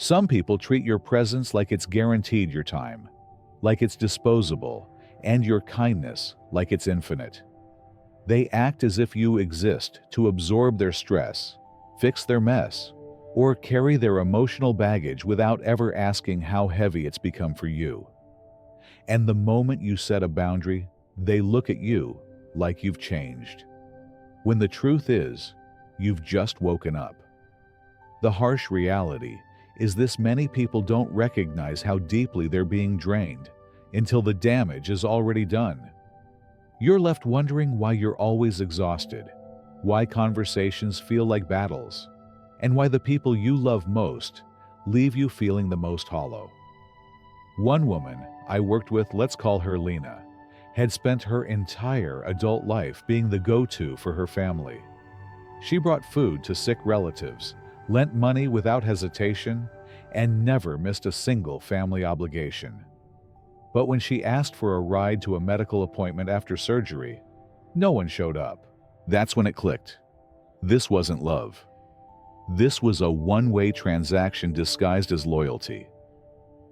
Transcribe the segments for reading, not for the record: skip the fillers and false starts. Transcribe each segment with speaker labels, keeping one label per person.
Speaker 1: Some people treat your presence like it's guaranteed your time, like it's disposable, and your kindness like it's infinite. They act as if you exist to absorb their stress, fix their mess, or carry their emotional baggage without ever asking how heavy it's become for you. And the moment you set a boundary, they look at you like you've changed. When the truth is, you've just woken up. The harsh reality is this: many people don't recognize how deeply they're being drained until the damage is already done. You're left wondering why you're always exhausted, why conversations feel like battles, and why the people you love most leave you feeling the most hollow. One woman I worked with, let's call her Lena, had spent her entire adult life being the go-to for her family. She brought food to sick relatives, lent money without hesitation, and never missed a single family obligation. But when she asked for a ride to a medical appointment after surgery, no one showed up. That's when it clicked. This wasn't love. This was a one-way transaction disguised as loyalty.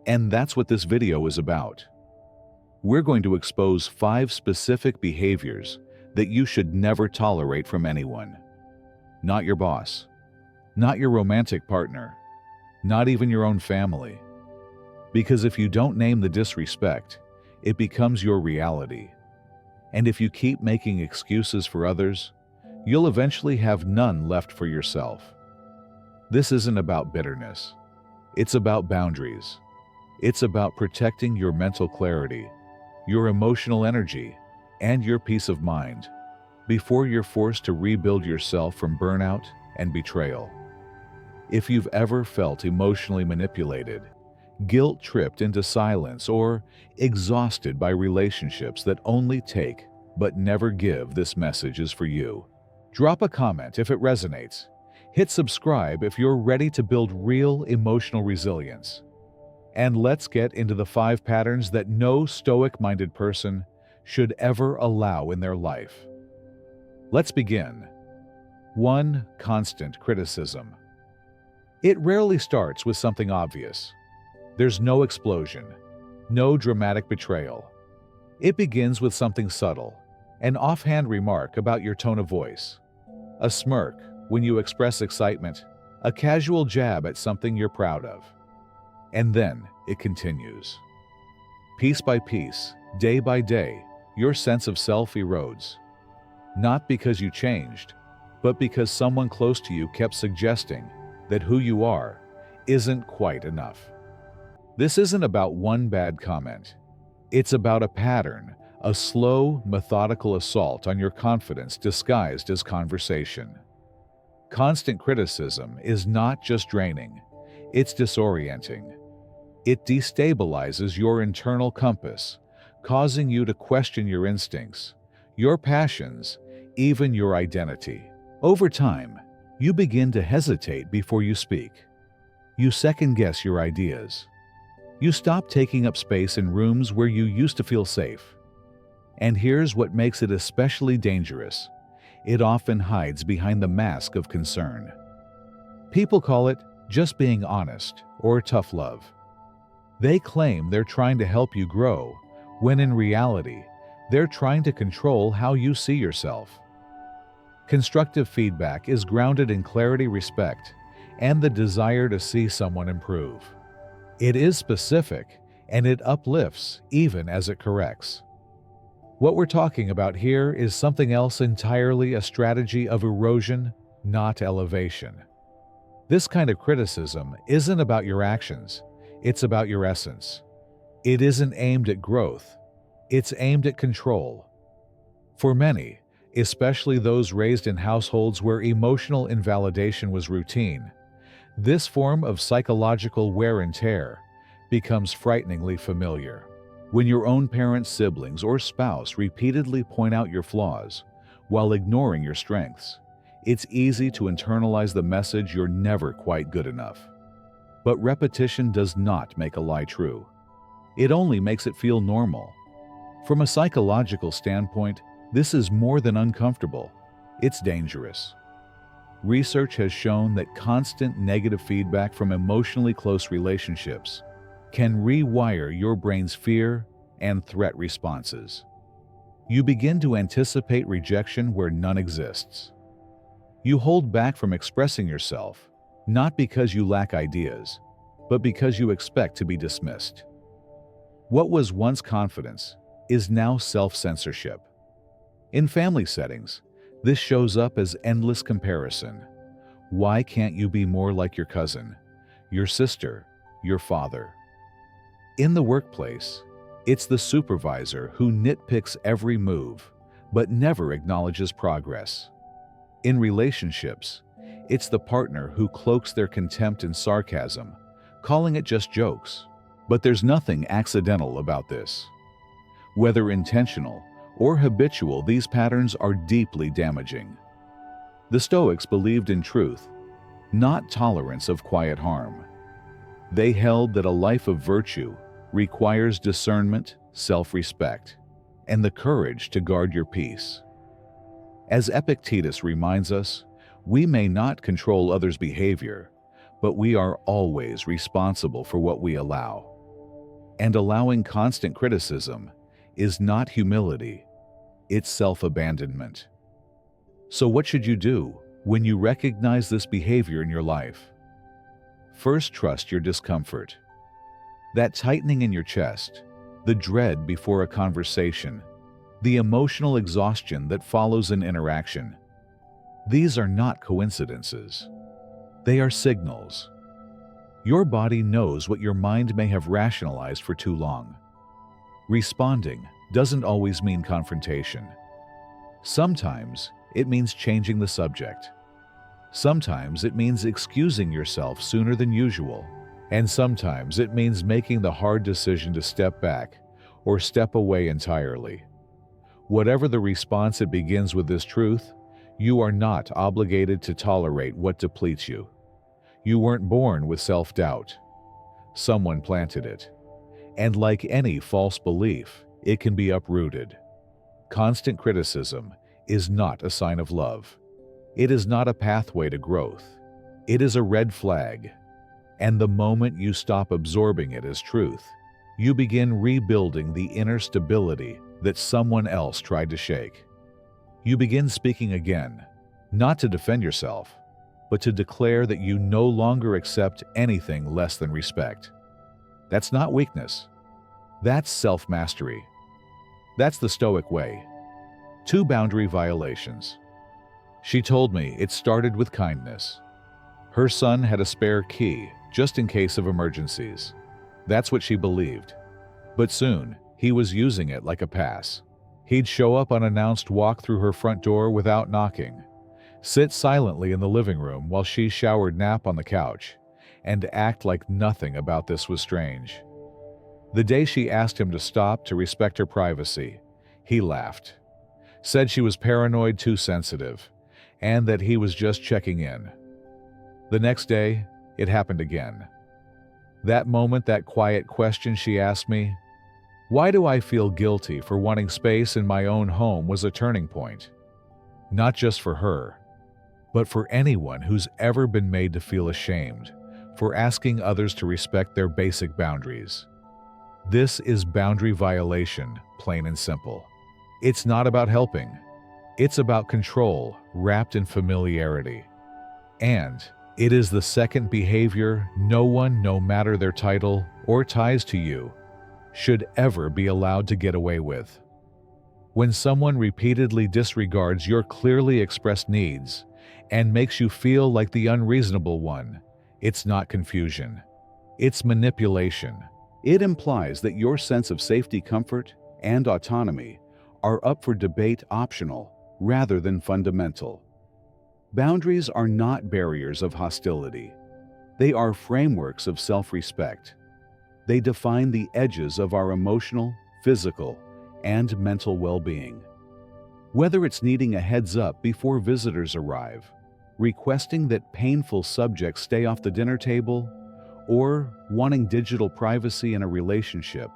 Speaker 1: And that's what this video is about. We're going to expose 5 specific behaviors that you should never tolerate from anyone. Not your boss, not your romantic partner, not even your own family. Because if you don't name the disrespect, it becomes your reality. And if you keep making excuses for others, you'll eventually have none left for yourself. This isn't about bitterness. It's about boundaries. It's about protecting your mental clarity, your emotional energy, and your peace of mind before you're forced to rebuild yourself from burnout and betrayal. If you've ever felt emotionally manipulated, guilt-tripped into silence, or exhausted by relationships that only take but never give, this message is for you. Drop a comment if it resonates. Hit subscribe if you're ready to build real emotional resilience. And let's get into the 5 patterns that no Stoic-minded person should ever allow in their life. Let's begin. 1. Constant criticism. It rarely starts with something obvious. There's no explosion, no dramatic betrayal. It begins with something subtle, an offhand remark about your tone of voice, a smirk when you express excitement, a casual jab at something you're proud of. And then it continues. Piece by piece, day by day, your sense of self erodes. Not because you changed, but because someone close to you kept suggesting that who you are isn't quite enough. This isn't about one bad comment. It's about a pattern, a slow, methodical assault on your confidence disguised as conversation. Constant criticism is not just draining, it's disorienting. It destabilizes your internal compass, causing you to question your instincts, your passions, even your identity. Over time, you begin to hesitate before you speak. You second-guess your ideas. You stop taking up space in rooms where you used to feel safe. And here's what makes it especially dangerous. It often hides behind the mask of concern. People call it just being honest or tough love. They claim they're trying to help you grow, when in reality, they're trying to control how you see yourself. Constructive feedback is grounded in clarity, respect, and the desire to see someone improve. It is specific, and it uplifts even as it corrects. What we're talking about here is something else entirely: a strategy of erosion, not elevation. This kind of criticism isn't about your actions, it's about your essence. It isn't aimed at growth, it's aimed at control. For many, especially those raised in households where emotional invalidation was routine, this form of psychological wear and tear becomes frighteningly familiar. When your own parents, siblings, or spouse repeatedly point out your flaws while ignoring your strengths, it's easy to internalize the message you're never quite good enough. But repetition does not make a lie true. It only makes it feel normal. From a psychological standpoint, this is more than uncomfortable. It's dangerous. Research has shown that constant negative feedback from emotionally close relationships can rewire your brain's fear and threat responses. You begin to anticipate rejection where none exists. You hold back from expressing yourself, not because you lack ideas, but because you expect to be dismissed. What was once confidence is now self-censorship. In family settings, this shows up as endless comparison. Why can't you be more like your cousin, your sister, your father? In the workplace, it's the supervisor who nitpicks every move, but never acknowledges progress. In relationships, it's the partner who cloaks their contempt in sarcasm, calling it just jokes. But there's nothing accidental about this. Whether intentional or habitual, these patterns are deeply damaging. The Stoics believed in truth, not tolerance of quiet harm. They held that a life of virtue requires discernment, self-respect, and the courage to guard your peace. As Epictetus reminds us, we may not control others' behavior, but we are always responsible for what we allow. And allowing constant criticism is not humility, it's self-abandonment. So what should you do when you recognize this behavior in your life? First, trust your discomfort. That tightening in your chest, the dread before a conversation, the emotional exhaustion that follows an interaction. These are not coincidences. They are signals. Your body knows what your mind may have rationalized for too long. Responding doesn't always mean confrontation. Sometimes it means changing the subject. Sometimes it means excusing yourself sooner than usual. And sometimes it means making the hard decision to step back or step away entirely. Whatever the response, it begins with this truth: you are not obligated to tolerate what depletes you. You weren't born with self-doubt. Someone planted it. And like any false belief, it can be uprooted. Constant criticism is not a sign of love. It is not a pathway to growth. It is a red flag. And the moment you stop absorbing it as truth, you begin rebuilding the inner stability that someone else tried to shake. You begin speaking again, not to defend yourself, but to declare that you no longer accept anything less than respect. That's not weakness. That's self-mastery. That's the Stoic way. 2 boundary violations. She told me it started with kindness. Her son had a spare key, just in case of emergencies. That's what she believed. But soon, he was using it like a pass. He'd show up unannounced, walk through her front door without knocking, sit silently in the living room while she showered, nap on the couch, and act like nothing about this was strange. The day she asked him to stop to respect her privacy, he laughed, said she was paranoid, too sensitive, and that he was just checking in. The next day, it happened again. That moment, that quiet question she asked me, "Why do I feel guilty for wanting space in my own home?" was a turning point. Not just for her, but for anyone who's ever been made to feel ashamed for asking others to respect their basic boundaries. This is boundary violation, plain and simple. It's not about helping. It's about control wrapped in familiarity. And it is the second behavior no one, no matter their title or ties to you, should ever be allowed to get away with. When someone repeatedly disregards your clearly expressed needs and makes you feel like the unreasonable one, it's not confusion. It's manipulation. It implies that your sense of safety, comfort, and autonomy are up for debate, optional, rather than fundamental. Boundaries are not barriers of hostility. They are frameworks of self-respect. They define the edges of our emotional, physical, and mental well-being. Whether it's needing a heads up before visitors arrive, requesting that painful subjects stay off the dinner table, or wanting digital privacy in a relationship,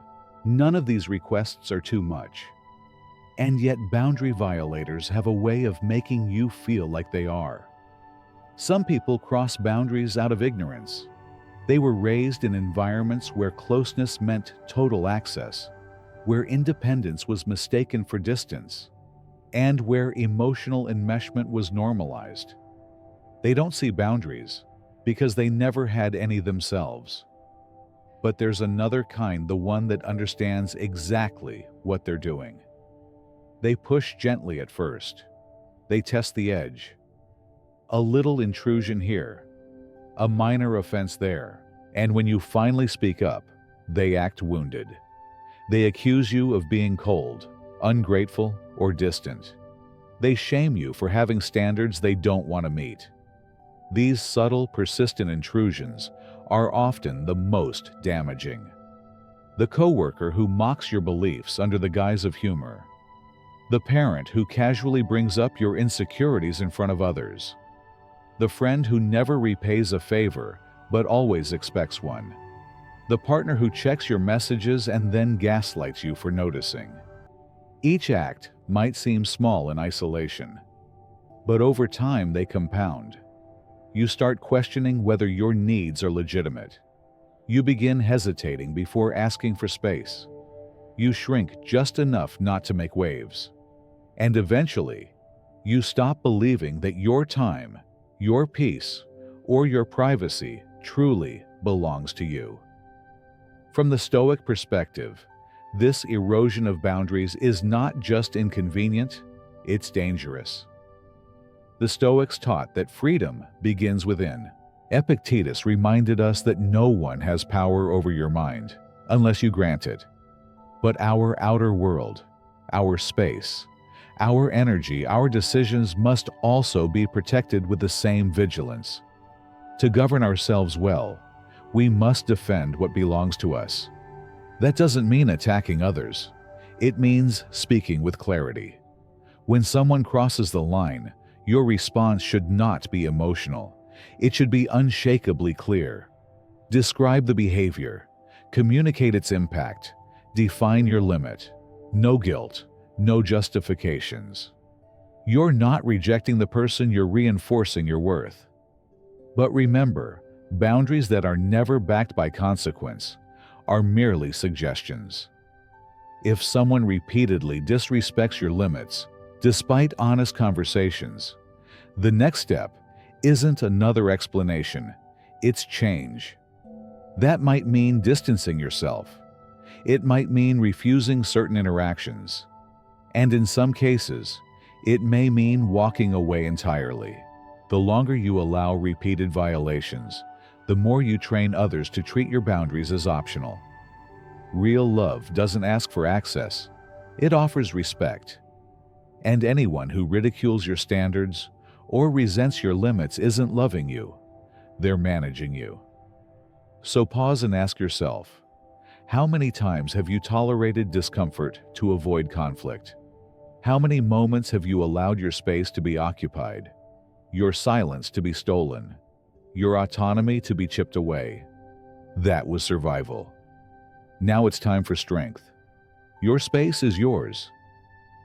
Speaker 1: none of these requests are too much. And yet boundary violators have a way of making you feel like they are. Some people cross boundaries out of ignorance. They were raised in environments where closeness meant total access, where independence was mistaken for distance, and where emotional enmeshment was normalized. They don't see boundaries because they never had any themselves. But there's another kind, the one that understands exactly what they're doing. They push gently at first. They test the edge. A little intrusion here, a minor offense there, and when you finally speak up, they act wounded. They accuse you of being cold, ungrateful, or distant. They shame you for having standards they don't want to meet. These subtle, persistent intrusions are often the most damaging. The coworker who mocks your beliefs under the guise of humor. The parent who casually brings up your insecurities in front of others. The friend who never repays a favor but always expects one. The partner who checks your messages and then gaslights you for noticing. Each act might seem small in isolation, but over time they compound. You start questioning whether your needs are legitimate. You begin hesitating before asking for space. You shrink just enough not to make waves. And eventually, you stop believing that your time, your peace, or your privacy truly belongs to you. From the Stoic perspective, this erosion of boundaries is not just inconvenient, it's dangerous. The Stoics taught that freedom begins within. Epictetus reminded us that no one has power over your mind, unless you grant it. But our outer world, our space, our energy, our decisions must also be protected with the same vigilance. To govern ourselves well, we must defend what belongs to us. That doesn't mean attacking others. It means speaking with clarity. When someone crosses the line, your response should not be emotional. It should be unshakably clear. Describe the behavior, communicate its impact, define your limit. No guilt, no justifications. You're not rejecting the person, you're reinforcing your worth. But remember, boundaries that are never backed by consequence are merely suggestions. If someone repeatedly disrespects your limits, despite honest conversations, the next step isn't another explanation, it's change. That might mean distancing yourself. It might mean refusing certain interactions. And in some cases, it may mean walking away entirely. The longer you allow repeated violations, the more you train others to treat your boundaries as optional. Real love doesn't ask for access, it offers respect. And anyone who ridicules your standards or resents your limits isn't loving you, they're managing you. So pause and ask yourself, how many times have you tolerated discomfort to avoid conflict? How many moments have you allowed your space to be occupied, your silence to be stolen, your autonomy to be chipped away? That was survival. Now it's time for strength. Your space is yours.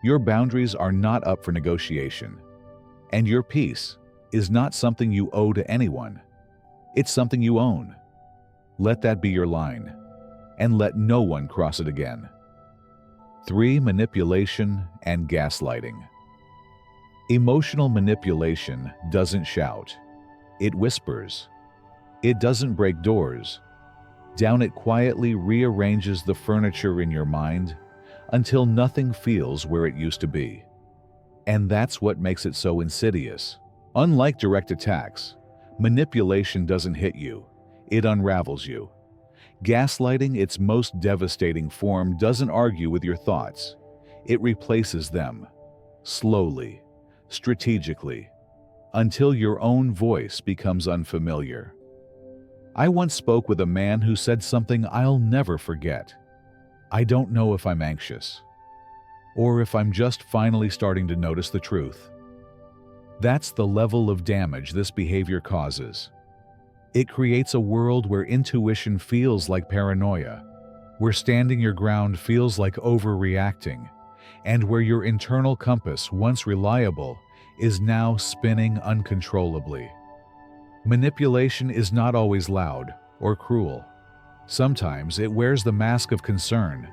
Speaker 1: Your boundaries are not up for negotiation. And your peace is not something you owe to anyone. It's something you own. Let that be your line, and let no one cross it again. 3. Manipulation and gaslighting. Emotional manipulation doesn't shout. It whispers. It doesn't break doors. Down it quietly rearranges the furniture in your mind until nothing feels where it used to be. And that's what makes it so insidious. Unlike direct attacks, manipulation doesn't hit you, it unravels you. Gaslighting, its most devastating form, doesn't argue with your thoughts. It replaces them, slowly, strategically, until your own voice becomes unfamiliar. I once spoke with a man who said something I'll never forget. I don't know if I'm anxious, or if I'm just finally starting to notice the truth. That's the level of damage this behavior causes. It creates a world where intuition feels like paranoia, where standing your ground feels like overreacting, and where your internal compass, once reliable, is now spinning uncontrollably. Manipulation is not always loud or cruel. Sometimes it wears the mask of concern.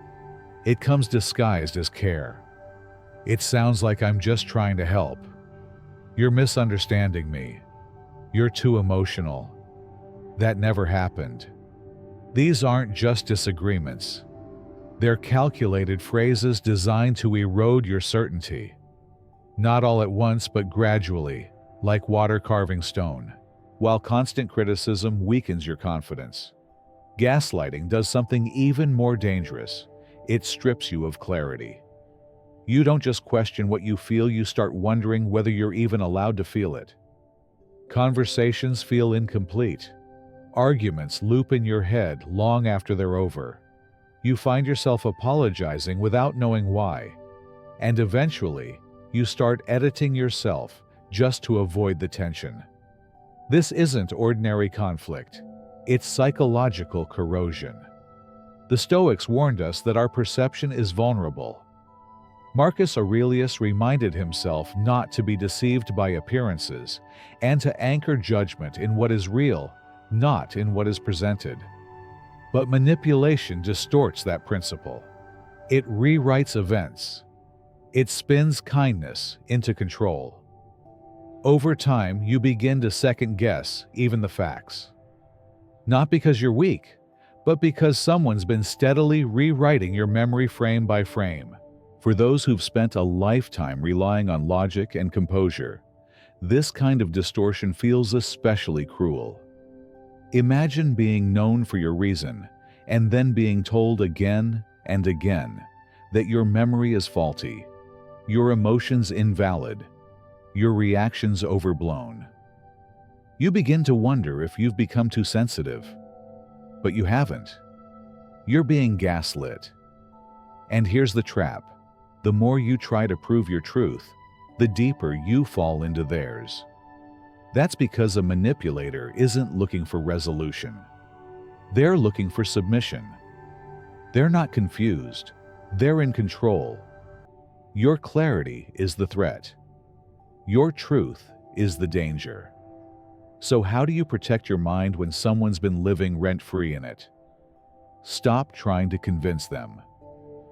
Speaker 1: It comes disguised as care. It sounds like I'm just trying to help. You're misunderstanding me. You're too emotional. That never happened. These aren't just disagreements. They're calculated phrases designed to erode your certainty. Not all at once, but gradually, like water carving stone, while constant criticism weakens your confidence. Gaslighting does something even more dangerous. It strips you of clarity. You don't just question what you feel, you start wondering whether you're even allowed to feel it. Conversations feel incomplete. Arguments loop in your head long after they're over. You find yourself apologizing without knowing why. And eventually, you start editing yourself just to avoid the tension. This isn't ordinary conflict. It's psychological corrosion. The Stoics warned us that our perception is vulnerable. Marcus Aurelius reminded himself not to be deceived by appearances and to anchor judgment in what is real, not in what is presented. But manipulation distorts that principle. It rewrites events. It spins kindness into control. Over time, you begin to second-guess even the facts. Not because you're weak, but because someone's been steadily rewriting your memory frame by frame. For those who've spent a lifetime relying on logic and composure, this kind of distortion feels especially cruel. Imagine being known for your reason, and then being told again and again that your memory is faulty, your emotions invalid, your reactions overblown. You begin to wonder if you've become too sensitive. But you haven't. You're being gaslit. And here's the trap. The more you try to prove your truth, the deeper you fall into theirs. That's because a manipulator isn't looking for resolution. They're looking for submission. They're not confused. They're in control. Your clarity is the threat. Your truth is the danger. So how do you protect your mind when someone's been living rent-free in it? Stop trying to convince them.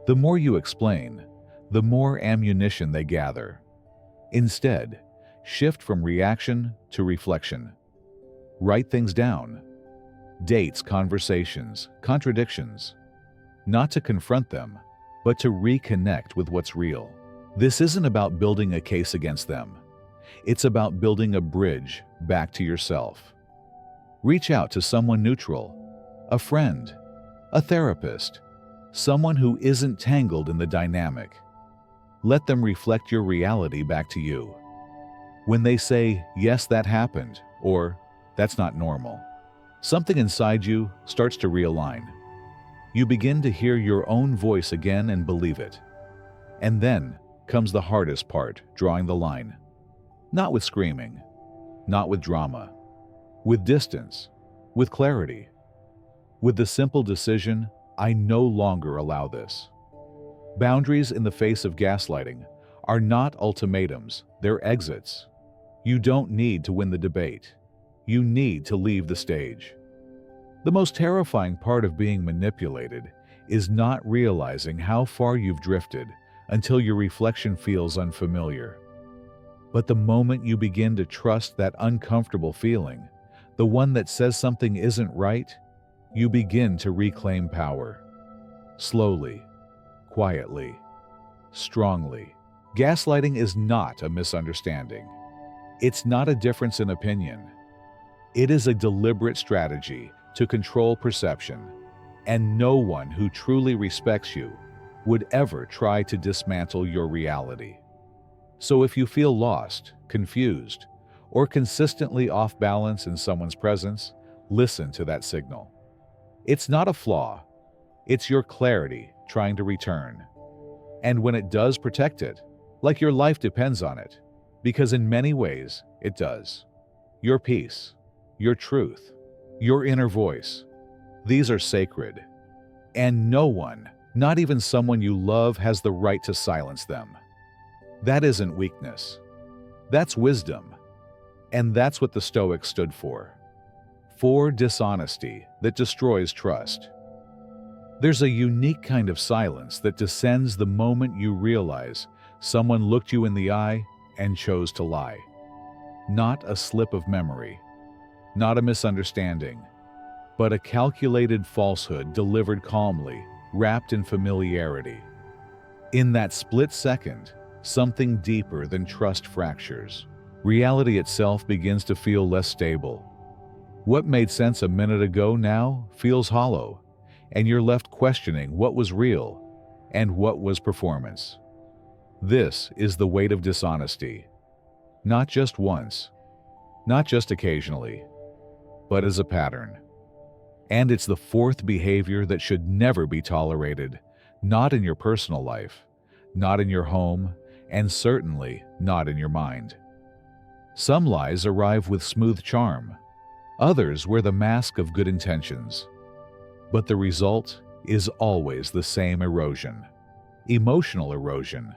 Speaker 1: The more you explain, the more ammunition they gather. Instead, shift from reaction to reflection. Write things down. Dates, conversations, contradictions. Not to confront them, but to reconnect with what's real. This isn't about building a case against them. It's about building a bridge back to yourself. Reach out to someone neutral, a friend, a therapist, someone who isn't tangled in the dynamic. Let them reflect your reality back to you. When they say, "Yes, that happened," or "That's not normal," something inside you starts to realign. You begin to hear your own voice again and believe it. And then comes the hardest part, drawing the line. Not with screaming, not with drama, with distance, with clarity, with the simple decision, I no longer allow this. Boundaries in the face of gaslighting are not ultimatums, they're exits. You don't need to win the debate. You need to leave the stage. The most terrifying part of being manipulated is not realizing how far you've drifted until your reflection feels unfamiliar. But the moment you begin to trust that uncomfortable feeling, the one that says something isn't right, you begin to reclaim power. Slowly, quietly, strongly. Gaslighting is not a misunderstanding. It's not a difference in opinion. It is a deliberate strategy to control perception, and no one who truly respects you would ever try to dismantle your reality. So if you feel lost, confused, or consistently off balance in someone's presence, listen to that signal. It's not a flaw. It's your clarity trying to return. And when it does, protect it, like your life depends on it, because in many ways it does. Your peace, your truth, your inner voice, these are sacred. And no one, not even someone you love, has the right to silence them. That isn't weakness. That's wisdom. And that's what the Stoics stood for. 4. Dishonesty that destroys trust. There's a unique kind of silence that descends the moment you realize someone looked you in the eye and chose to lie. Not a slip of memory, not a misunderstanding, but a calculated falsehood delivered calmly, wrapped in familiarity. In that split second, something deeper than trust fractures. Reality itself begins to feel less stable. What made sense a minute ago now feels hollow, and you're left questioning what was real and what was performance. This is the weight of dishonesty. Not just once, not just occasionally, but as a pattern. And it's the 4th behavior that should never be tolerated, not in your personal life, not in your home, and certainly not in your mind. Some lies arrive with smooth charm. Others wear the mask of good intentions. But the result is always the same erosion. Emotional erosion,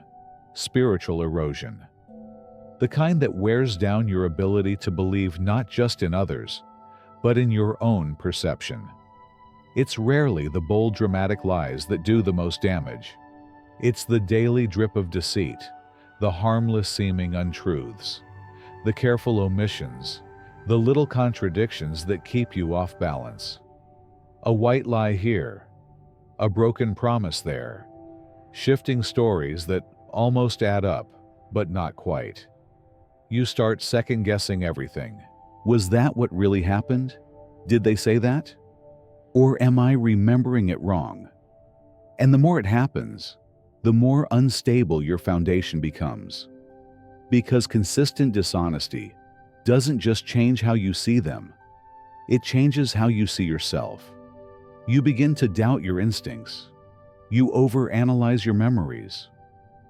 Speaker 1: spiritual erosion. The kind that wears down your ability to believe not just in others, but in your own perception. It's rarely the bold, dramatic lies that do the most damage. It's the daily drip of deceit, the harmless seeming untruths, the careful omissions, the little contradictions that keep you off balance. A white lie here, a broken promise there, shifting stories that almost add up, but not quite. You start second-guessing everything. Was that what really happened? Did they say that? Or am I remembering it wrong? And the more it happens, the more unstable your foundation becomes. Because consistent dishonesty doesn't just change how you see them, it changes how you see yourself. You begin to doubt your instincts. You overanalyze your memories.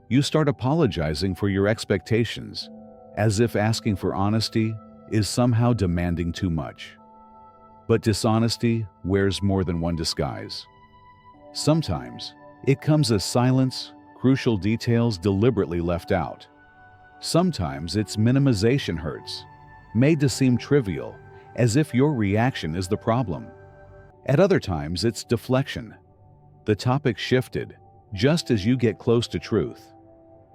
Speaker 1: You start apologizing for your expectations, as if asking for honesty is somehow demanding too much. But dishonesty wears more than one disguise. Sometimes it comes as silence, crucial details deliberately left out. Sometimes it's minimization hurts, made to seem trivial, as if your reaction is the problem. At other times, it's deflection. The topic shifted just as you get close to truth.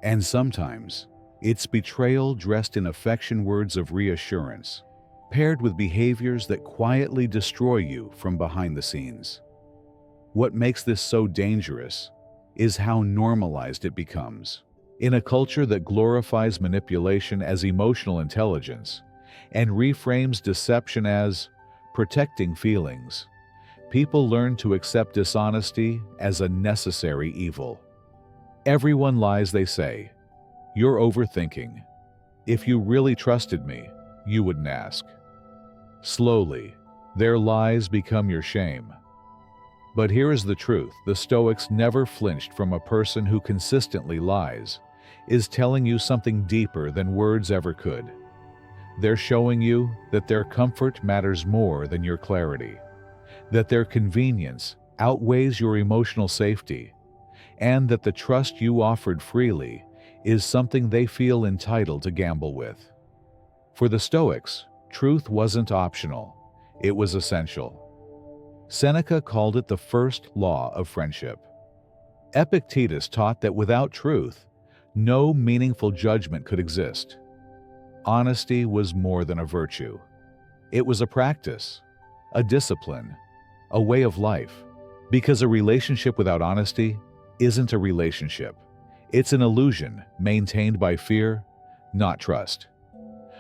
Speaker 1: And sometimes, it's betrayal dressed in affection, words of reassurance, paired with behaviors that quietly destroy you from behind the scenes. What makes this so dangerous is how normalized it becomes. In a culture that glorifies manipulation as emotional intelligence and reframes deception as protecting feelings, people learn to accept dishonesty as a necessary evil. Everyone lies, they say. You're overthinking. If you really trusted me, you wouldn't ask. Slowly, their lies become your shame. But here is the truth: the Stoics never flinched from a person who consistently lies, is telling you something deeper than words ever could. They're showing you that their comfort matters more than your clarity, that their convenience outweighs your emotional safety, and that the trust you offered freely is something they feel entitled to gamble with. For the Stoics, truth wasn't optional, it was essential. Seneca called it the first law of friendship. Epictetus taught that without truth, no meaningful judgment could exist. Honesty was more than a virtue. It was a practice, a discipline, a way of life. Because a relationship without honesty isn't a relationship. It's an illusion maintained by fear, not trust.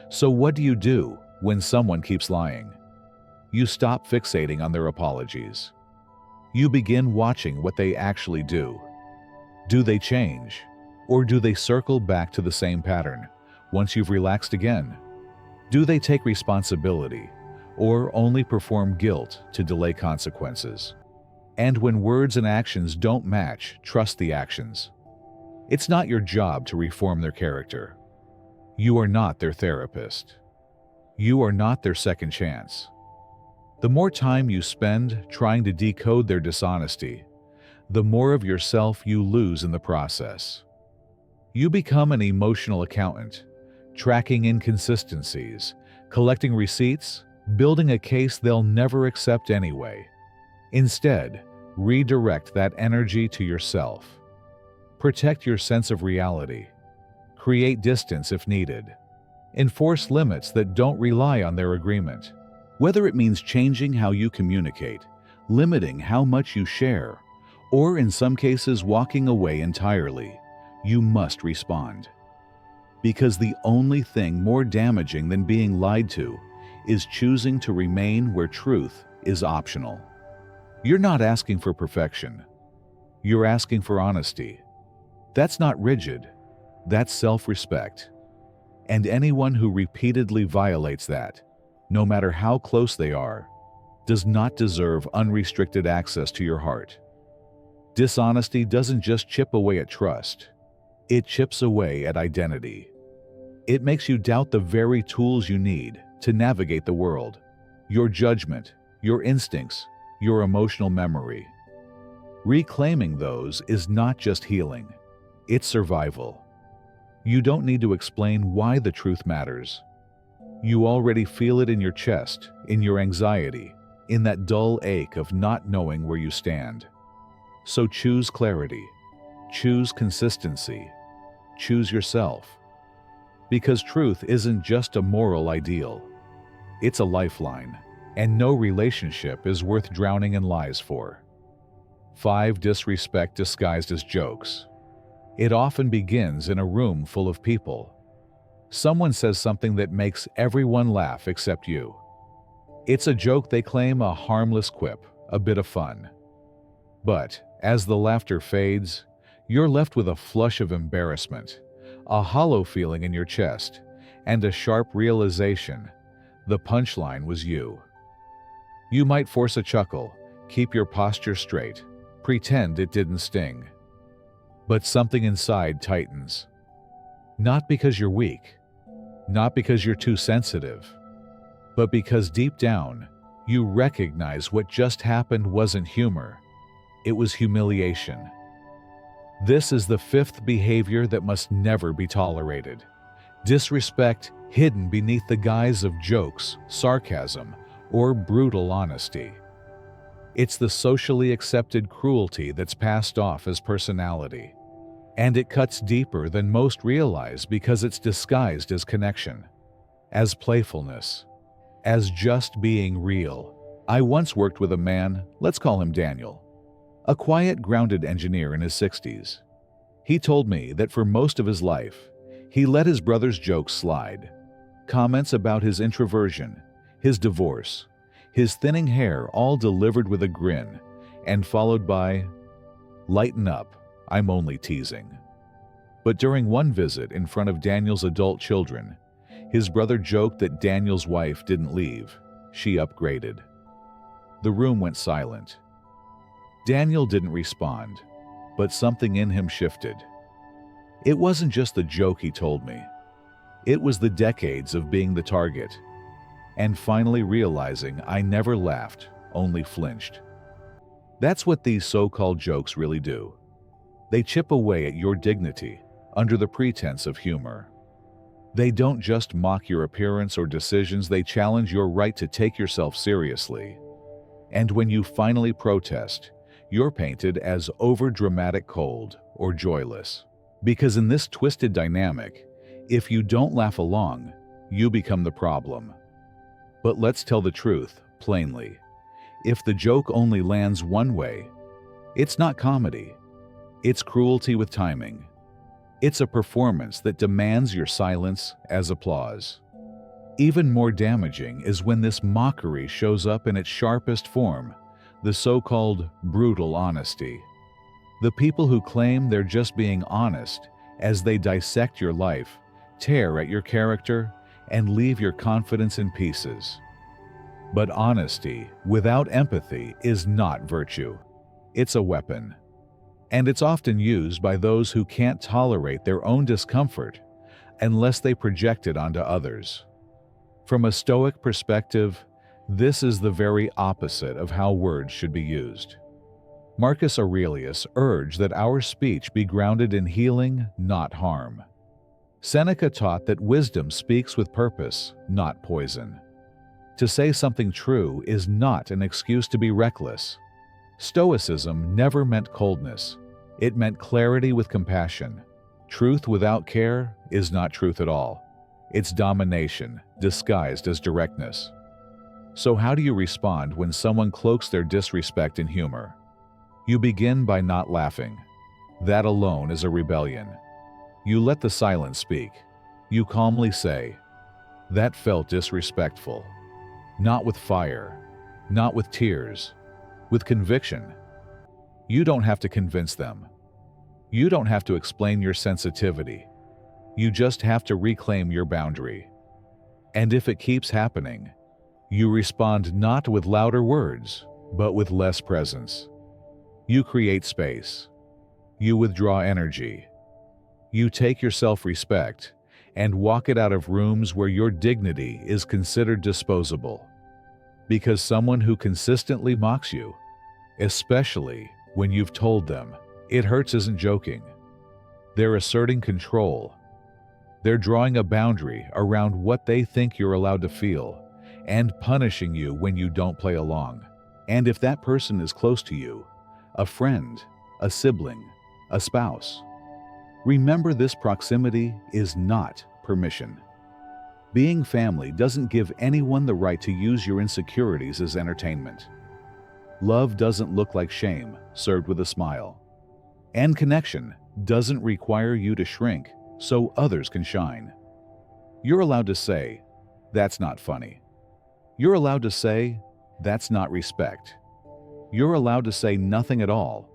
Speaker 1: So what do you do when someone keeps lying? You stop fixating on their apologies. You begin watching what they actually do. Do they change? Or do they circle back to the same pattern once you've relaxed again? Do they take responsibility or only perform guilt to delay consequences? And when words and actions don't match, trust the actions. It's not your job to reform their character. You are not their therapist. You are not their second chance. The more time you spend trying to decode their dishonesty, the more of yourself you lose in the process. You become an emotional accountant, tracking inconsistencies, collecting receipts, building a case they'll never accept anyway. Instead, redirect that energy to yourself. Protect your sense of reality. Create distance if needed. Enforce limits that don't rely on their agreement. Whether it means changing how you communicate, limiting how much you share, or in some cases walking away entirely, you must respond. Because the only thing more damaging than being lied to is choosing to remain where truth is optional. You're not asking for perfection. You're asking for honesty. That's not rigid. That's self-respect. And anyone who repeatedly violates that, no matter how close they are, does not deserve unrestricted access to your heart. Dishonesty doesn't just chip away at trust. It chips away at identity. It makes you doubt the very tools you need to navigate the world: your judgment, your instincts, your emotional memory. Reclaiming those is not just healing, it's survival. You don't need to explain why the truth matters. You already feel it in your chest, in your anxiety, in that dull ache of not knowing where you stand. So choose clarity, choose consistency, choose yourself. Because truth isn't just a moral ideal, it's a lifeline, and no relationship is worth drowning in lies for. 5. Disrespect disguised as jokes. It often begins in a room full of people. Someone says something that makes everyone laugh except you. It's a joke they claim, a harmless quip, a bit of fun. But as the laughter fades, you're left with a flush of embarrassment, a hollow feeling in your chest, and a sharp realization: the punchline was you. You might force a chuckle, keep your posture straight, pretend it didn't sting. But something inside tightens. Not because you're weak, not because you're too sensitive, but because deep down, you recognize what just happened wasn't humor, it was humiliation. This is the 5th behavior that must never be tolerated: disrespect hidden beneath the guise of jokes, sarcasm, or brutal honesty. It's the socially accepted cruelty that's passed off as personality. And it cuts deeper than most realize because it's disguised as connection, as playfulness, as just being real. I once worked with a man, let's call him Daniel, a quiet, grounded engineer in his 60s. He told me that for most of his life, he let his brother's jokes slide. Comments about his introversion, his divorce, his thinning hair, all delivered with a grin, and followed by, "Lighten up, I'm only teasing." But during one visit in front of Daniel's adult children, his brother joked that Daniel's wife didn't leave, she upgraded. The room went silent. Daniel didn't respond, but something in him shifted. It wasn't just the joke, he told me. It was the decades of being the target, and finally realizing I never laughed, only flinched. That's what these so-called jokes really do. They chip away at your dignity under the pretense of humor. They don't just mock your appearance or decisions, they challenge your right to take yourself seriously. And when you finally protest, you're painted as overdramatic, cold, or joyless. Because in this twisted dynamic, if you don't laugh along, you become the problem. But let's tell the truth, plainly. If the joke only lands one way, it's not comedy. It's cruelty with timing. It's a performance that demands your silence as applause. Even more damaging is when this mockery shows up in its sharpest form, the so-called brutal honesty. The people who claim they're just being honest as they dissect your life, tear at your character, and leave your confidence in pieces. But honesty without empathy is not virtue. It's a weapon. And it's often used by those who can't tolerate their own discomfort unless they project it onto others. From a Stoic perspective, this is the very opposite of how words should be used. Marcus Aurelius urged that our speech be grounded in healing, not harm. Seneca taught that wisdom speaks with purpose, not poison. To say something true is not an excuse to be reckless. Stoicism never meant coldness. It meant clarity with compassion. Truth without care is not truth at all. It's domination, disguised as directness. So how do you respond when someone cloaks their disrespect in humor? You begin by not laughing. That alone is a rebellion. You let the silence speak. You calmly say, "That felt disrespectful." Not with fire, not with tears, with conviction. You don't have to convince them. You don't have to explain your sensitivity. You just have to reclaim your boundary. And if it keeps happening, you respond not with louder words, but with less presence. You create space. You withdraw energy. You take your self-respect and walk it out of rooms where your dignity is considered disposable. Because someone who consistently mocks you, especially when you've told them it hurts, isn't joking. They're asserting control. They're drawing a boundary around what they think you're allowed to feel and punishing you when you don't play along. And if that person is close to you, a friend, a sibling, a spouse, remember this proximity is not permission. Being family doesn't give anyone the right to use your insecurities as entertainment. Love doesn't look like shame served with a smile. And connection doesn't require you to shrink so others can shine. You're allowed to say, "That's not funny." You're allowed to say, "That's not respect." You're allowed to say nothing at all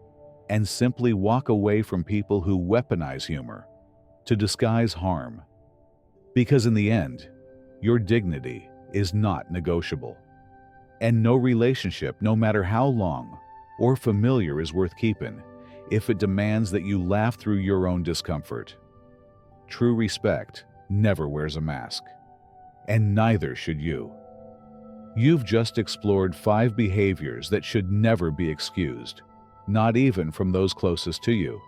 Speaker 1: and simply walk away from people who weaponize humor to disguise harm. Because in the end, your dignity is not negotiable. And no relationship, no matter how long or familiar, is worth keeping if it demands that you laugh through your own discomfort. True respect never wears a mask, and neither should you. You've just explored 5 behaviors that should never be excused, not even from those closest to you.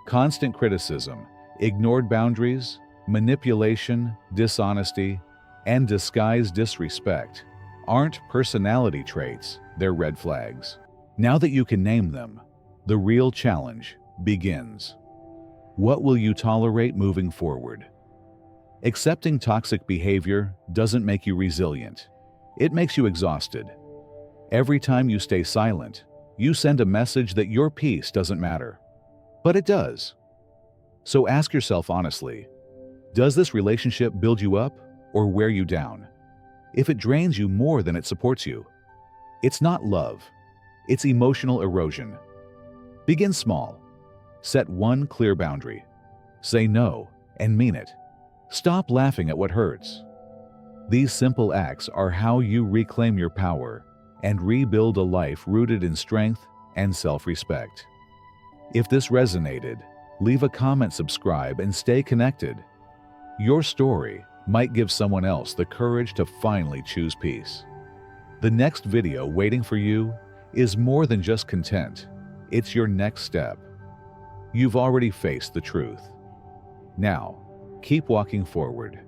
Speaker 1: Constant criticism, ignored boundaries, manipulation, dishonesty, and disguised disrespect aren't personality traits, they're red flags. Now that you can name them, the real challenge begins. What will you tolerate moving forward? Accepting toxic behavior doesn't make you resilient. It makes you exhausted. Every time you stay silent, you send a message that your peace doesn't matter. But it does. So ask yourself honestly, does this relationship build you up or wear you down? If it drains you more than it supports you, it's not love, it's emotional erosion. Begin small. Set one clear boundary. Say no and mean it. Stop laughing at what hurts. These simple acts are how you reclaim your power and rebuild a life rooted in strength and self-respect. If this resonated, leave a comment, subscribe, and stay connected. Your story might give someone else the courage to finally choose peace. The next video waiting for you is more than just content. It's your next step. You've already faced the truth. Now, keep walking forward.